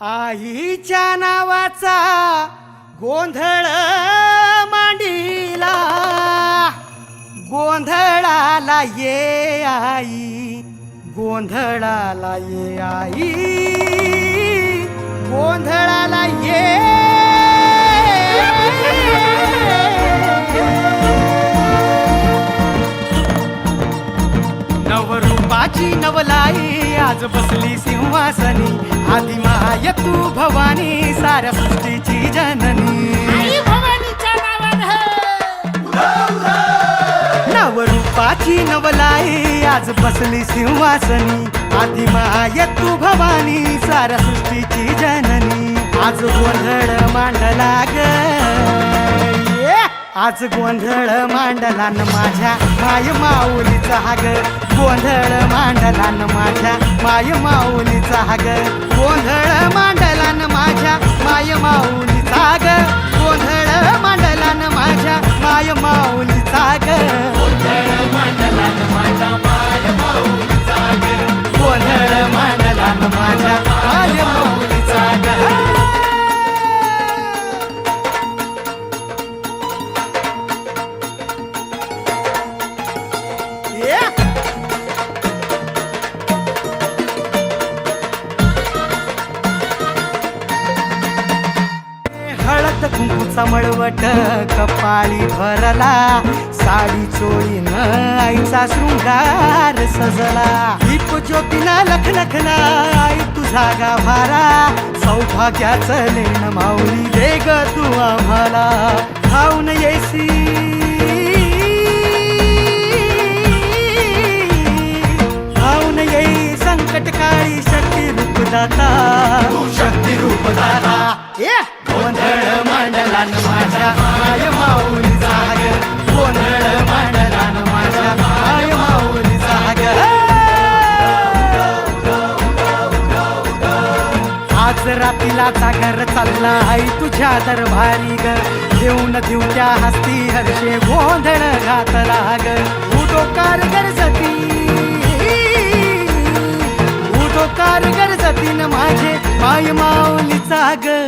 आईच्या नावाचा गोंधळ मांडीला, गोंधळाला ये आई, गोंधळाला ये आई, गोंधळाला ये. नवरूपाची नवलाई आज बसली सिंहासनी, आदि माय तू भवानी साऱ्या सृष्टीची जननी. आई भवानीच्या नावानं नवरूपाची नवलाई आज बसली सिंहासनी, आदि माय तू भवानी साऱ्या सृष्टीची जननी. आज गोंधळ मांडला ग, आज गोंधळ मांडला न माझ्या माय माऊलीचा ग, गोंधळ मांडला न माझ्या माय माऊलीचा ग, गोंधळ मांडला न माझ्या माय माऊलीचा ग, गोंधळ मांडला न माझ्या माय माऊलीचा ग, गोंधळ मांडला न माझ्या माय माऊलीचा ग, गोंधळ मांडला न माझ्या माय माऊलीचा ग. हळद कुंकूचा मळवट कपाळी भरला, साडी चोळीन आईचा शृंगार सजला. दीप ज्योतीना लखलखला आई तुझा गाभारा, सौभाग्याचं लेण माऊली दे ग तू आम्हाला. खाऊन येसी खाऊन येई संकट काळी शक्ती रूप दाता, शक्ती रूप दाता. गोंधळ मांडला न माझ्या माय माऊलीचा ग, गोंधळ मांडला न माझ्या माय माऊलीचा ग. आज रातीला जागर चालला आई तुझ्या दरबारी ग, देऊन देऊ त्या हस्ती हर्षे गोंधळ घातला ग. उदो कारगर जती, उदो कारगर जतीन माझे माय माऊलीचा ग.